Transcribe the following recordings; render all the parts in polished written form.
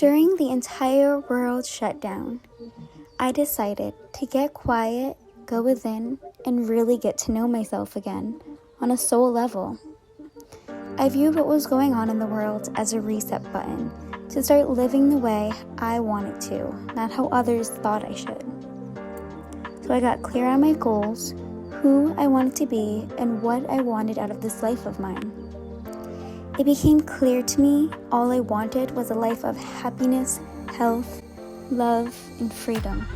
During the entire world shutdown, I decided to get quiet, go within, and really get to know myself again on a soul level. I viewed what was going on in the world as a reset button to start living the way I wanted to, not how others thought I should. So I got clear on my goals, who I wanted to be, and what I wanted out of this life of mine. It became clear to me all I wanted was a life of happiness, health, love, and freedom.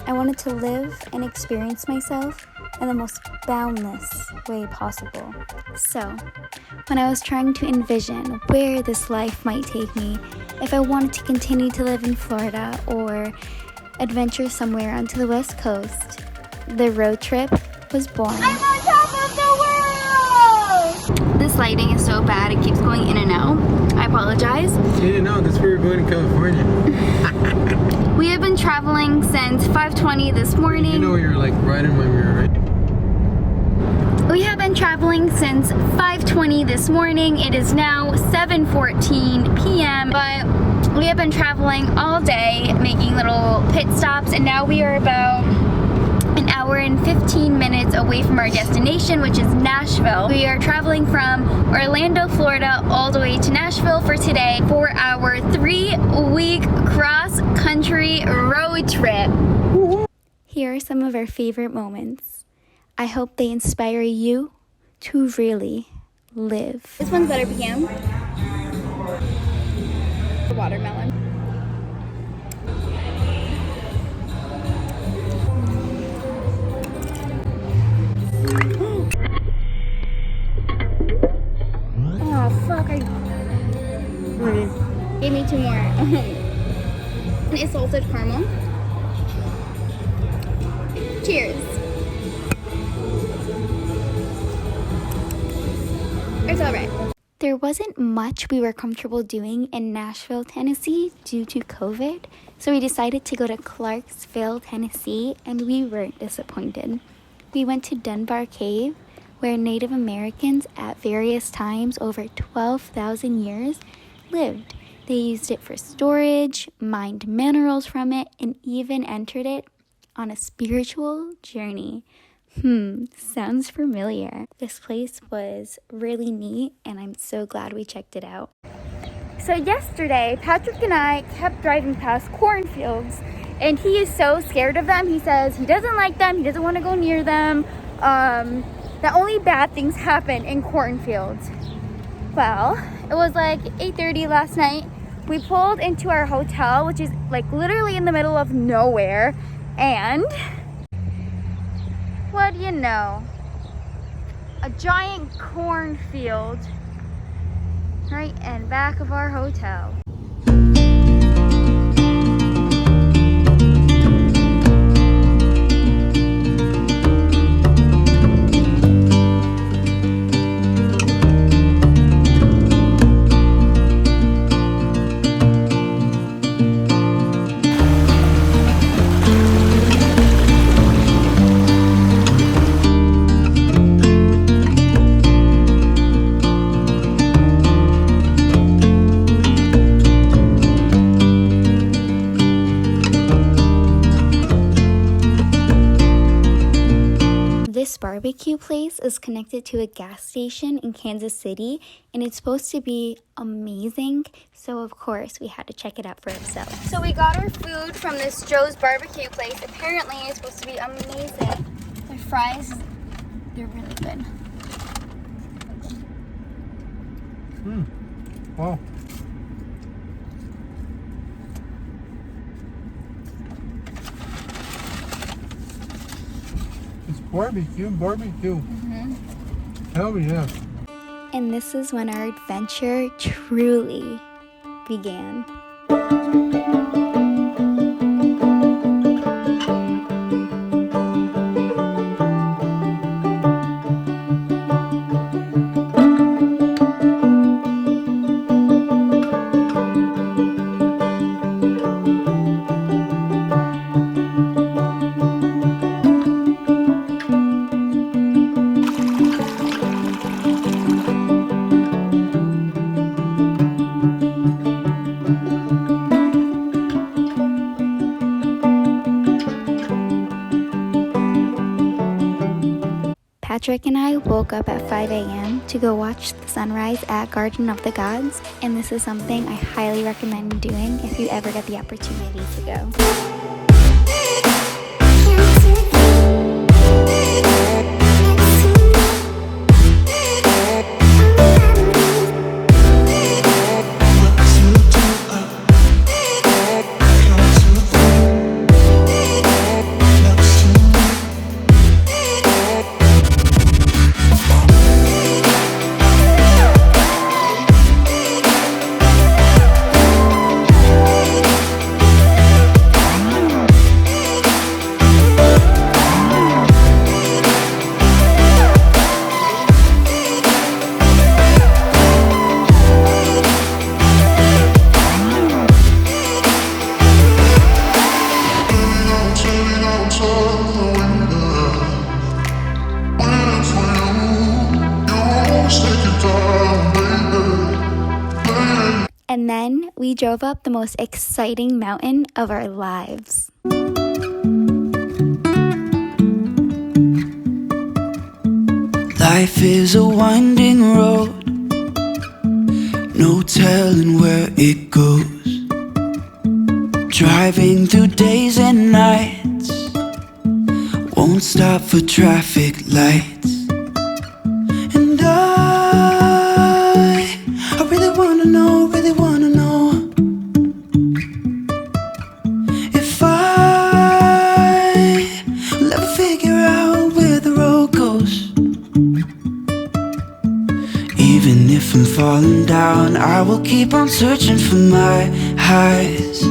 I wanted to live and experience myself in the most boundless way possible. So, when I was trying to envision where this life might take me, if I wanted to continue to live in Florida or adventure somewhere onto the West Coast, the road trip was born. I'm on top of the world! This lighting is so bad, it keeps going in and out. I apologize. You didn't know, that's where we're going to California. We have been traveling since 5:20 this morning. You know you're like right in my mirror, right? We have been traveling since 5:20 this morning. It is now 7:14 p.m. But we have been traveling all day, making little pit stops, and now we are about an hour and 15 minutes away from our destination, which is Nashville. We are traveling from Orlando, Florida, all the way to Nashville for today for our 3-week cross-country road trip. Here are some of our favorite moments. I hope they inspire you to really live. This one's butter pecan. Watermelon. Oh fuck, Give me 2 more. It's salted caramel. Cheers. It's alright. There wasn't much we were comfortable doing in Nashville, Tennessee due to COVID, so we decided to go to Clarksville, Tennessee, and we weren't disappointed. We went to Dunbar Cave, where Native Americans at various times over 12,000 years lived. They used it for storage, mined minerals from it, and even entered it on a spiritual journey. Sounds familiar. This place was really neat, and I'm so glad we checked it out. So yesterday, Patrick and I kept driving past cornfields, and he is so scared of them. He says he doesn't like them, he doesn't want to go near them. That only bad things happen in cornfields. Well, it was like 8:30 last night. We pulled into our hotel, which is like literally in the middle of nowhere, and what do you know? A giant cornfield right in back of our hotel. This barbecue place is connected to a gas station in Kansas City, and it's supposed to be amazing, so of course we had to check it out for ourselves. So we got our food from this Joe's barbecue place. Apparently it's supposed to be amazing. Their fries, they're really good. Wow. Barbecue. Hell yeah. And this is when our adventure truly began. Patrick and I woke up at 5 a.m. to go watch the sunrise at Garden of the Gods, and this is something I highly recommend doing if you ever get the opportunity to go. And then we drove up the most exciting mountain of our lives. Life is a winding road, no telling where it goes. Driving through days and nights, won't stop for traffic lights. And I really wanna know if I will ever figure out where the road goes. Even if I'm falling down, I will keep on searching for my highs.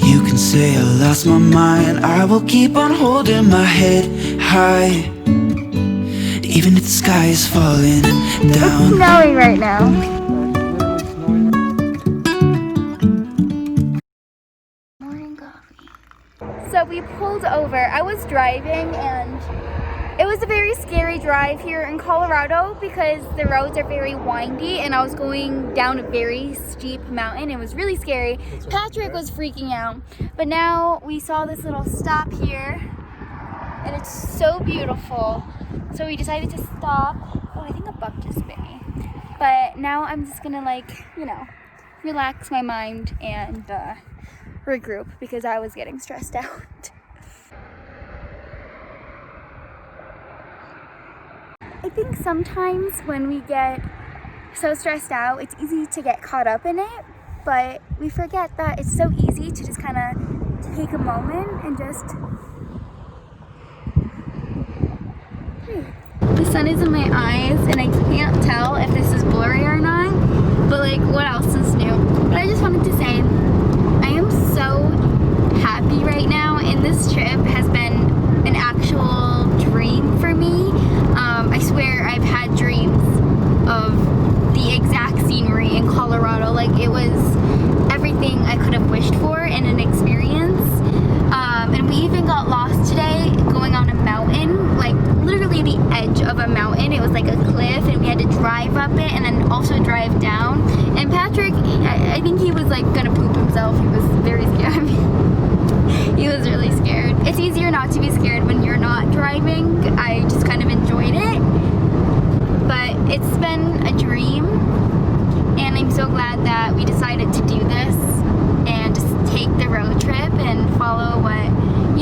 You can say I lost my mind, I will keep on holding my head high. Even if the sky is falling down. It's snowing right now. Morning coffee. So we pulled over. I was driving and it was a very scary drive here in Colorado because the roads are very windy and I was going down a very steep mountain. It was really scary. Patrick was freaking out. But now we saw this little stop here and it's so beautiful. So we decided to stop. Oh, I think a buck just bit me. But now I'm just gonna relax my mind and regroup because I was getting stressed out. I think sometimes when we get so stressed out, it's easy to get caught up in it, but we forget that it's so easy to just kind of take a moment and just breathe. The sun is in my eyes and I can't tell if this is blurry or not, but what else is new? But I just wanted to say, I am so happy right now, and this trip has been an actual dream for me. I swear I've had dreams of the exact scenery in Colorado. It was everything I could have wished for in an experience. And we even got lost today going on a mountain, literally the edge of a mountain. It was like a cliff and we had to drive up it and then also drive down. And Patrick, I think he was gonna poop himself. He was very scared. He was really scared. It's easier not to be scared when you're not driving. I just kind of enjoyed it. But it's been a dream, and I'm so glad that we decided to do this and just take the road trip and follow what,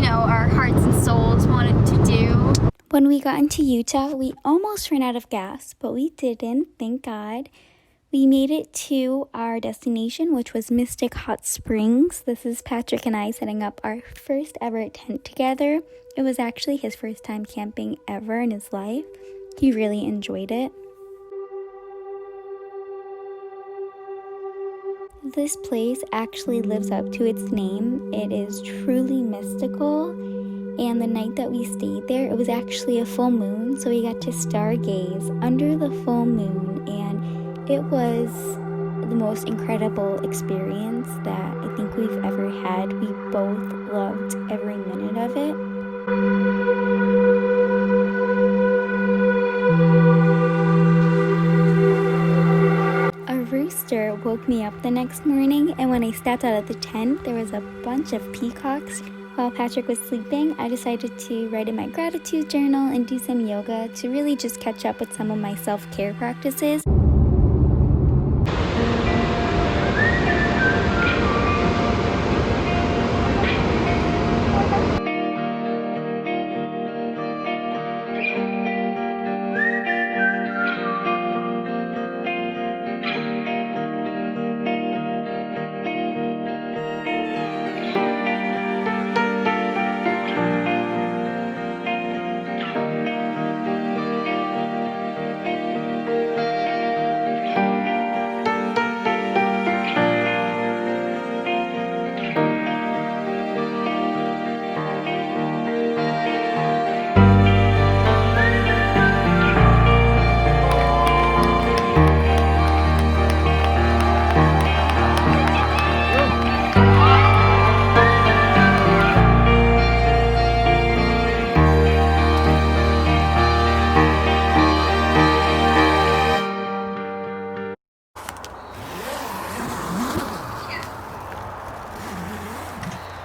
our hearts and souls wanted to do. When we got into Utah, we almost ran out of gas, but we didn't, thank God. We made it to our destination, which was Mystic Hot Springs. This is Patrick and I setting up our first ever tent together. It was actually his first time camping ever in his life. He really enjoyed it. This place actually lives up to its name. It is truly mystical. And the night that we stayed there, it was actually a full moon, so we got to stargaze under the full moon, and it was the most incredible experience that I think we've ever had. We both loved every minute of it. A rooster woke me up the next morning, and when I stepped out of the tent, there was a bunch of peacocks While Patrick was sleeping, I decided to write in my gratitude journal and do some yoga to really just catch up with some of my self-care practices.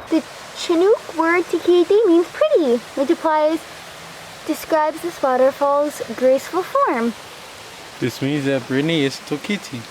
The Chinook word Tikiti means pretty, which describes this waterfall's graceful form. This means that Brittany is Tokiti.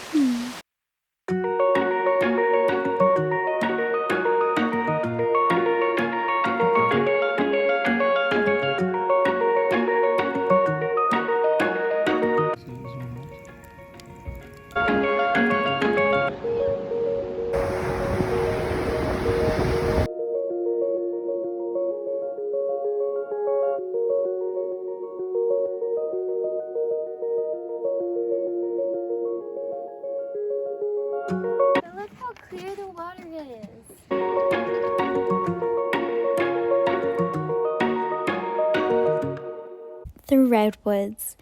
But look how clear the water is. The redwoods.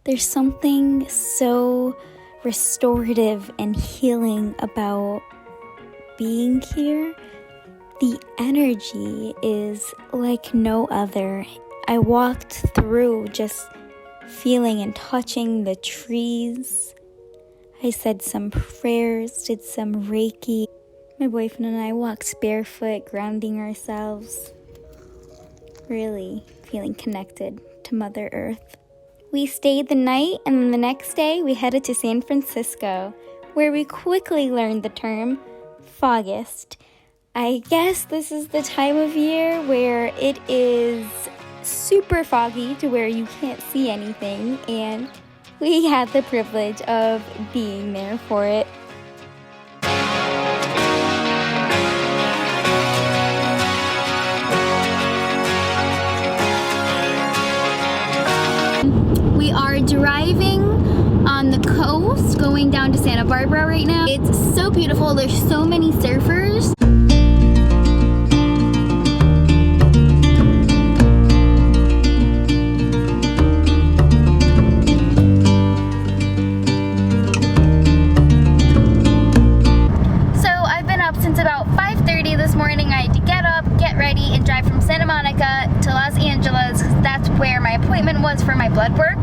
There's something so restorative and healing about being here. The energy is like no other. I walked through just feeling and touching the trees. I said some prayers, did some Reiki. My boyfriend and I walked barefoot, grounding ourselves. Really feeling connected to Mother Earth. We stayed the night, and then the next day we headed to San Francisco, where we quickly learned the term Foggist. I guess this is the time of year where it is super foggy to where you can't see anything, and we had the privilege of being there for it. We are driving on the coast going down to Santa Barbara right now. It's so beautiful. There's so many surfers. So I've been up since about 5:30 this morning. I had to get up, get ready, and drive from Santa Monica to Los Angeles because that's where my appointment was for my blood work.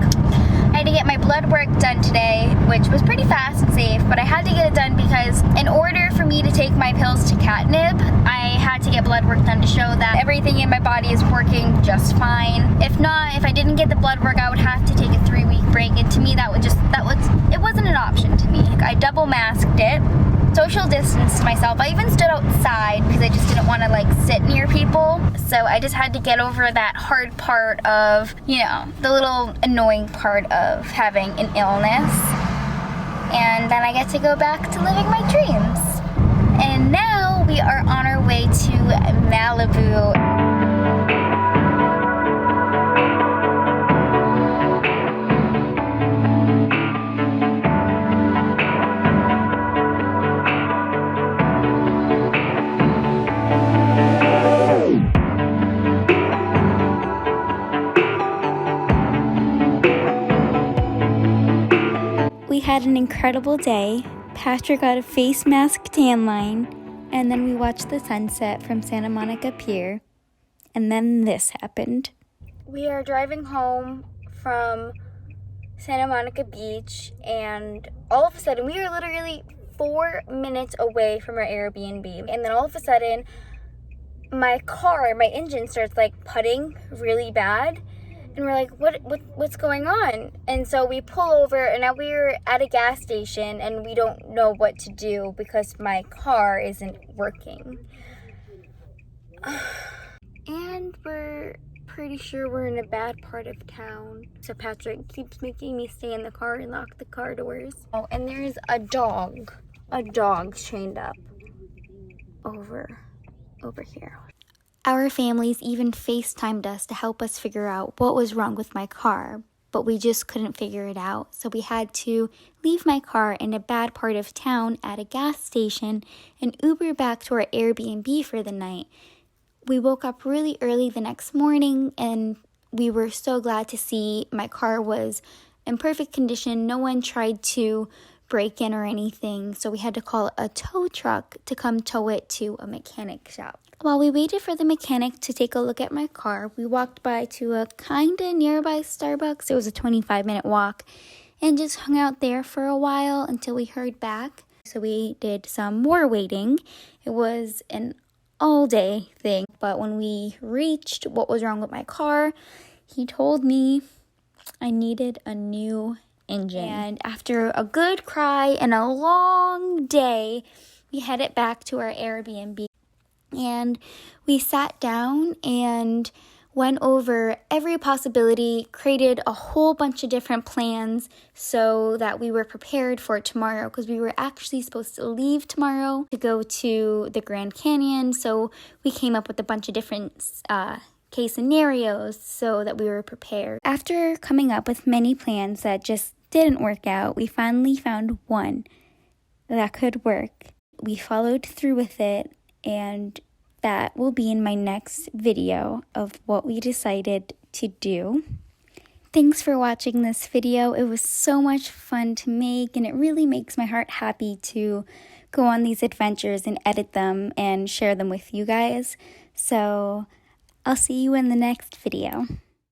I had to get my blood work done today, which was pretty fast and safe, but I had to get it done because in order for me to take my pills to catnip, I had to get blood work done to show that everything in my body is working just fine. If not, if I didn't get the blood work, I would have to take a 3-week break, and to me it wasn't an option to me. I double masked it, social distanced myself. I even stood outside because I just didn't want to sit near people. So I just had to get over that hard part of, the little annoying part of having an illness. And then I get to go back to living my dreams. And now we are on our way to Malibu. We had an incredible day. Patrick got a face mask tan line, and then we watched the sunset from Santa Monica Pier, and then this happened. We are driving home from Santa Monica Beach, and all of a sudden, we are literally 4 minutes away from our Airbnb, and then all of a sudden, my engine starts like putting really bad. And we're like, what's going on? And so we pull over, and now we're at a gas station, and we don't know what to do because my car isn't working. And we're pretty sure we're in a bad part of town. So Patrick keeps making me stay in the car and lock the car doors. Oh, and there's a dog chained up over here. Our families even FaceTimed us to help us figure out what was wrong with my car, but we just couldn't figure it out. So we had to leave my car in a bad part of town at a gas station and Uber back to our Airbnb for the night. We woke up really early the next morning, and we were so glad to see my car was in perfect condition. No one tried to break in or anything, so we had to call a tow truck to come tow it to a mechanic shop. While we waited for the mechanic to take a look at my car, we walked by to a kinda nearby Starbucks. It was a 25-minute walk, and just hung out there for a while until we heard back. So we did some more waiting. It was an all-day thing, but when we reached what was wrong with my car, he told me I needed a new engine. And after a good cry and a long day, we headed back to our Airbnb. And we sat down and went over every possibility, created a whole bunch of different plans so that we were prepared for tomorrow, because we were actually supposed to leave tomorrow to go to the Grand Canyon. So we came up with a bunch of different case scenarios so that we were prepared. After coming up with many plans that just didn't work out, we finally found one that could work. We followed through with it, and that will be in my next video of what we decided to do. Thanks for watching this video. It was so much fun to make, and it really makes my heart happy to go on these adventures and edit them and share them with you guys. So I'll see you in the next video.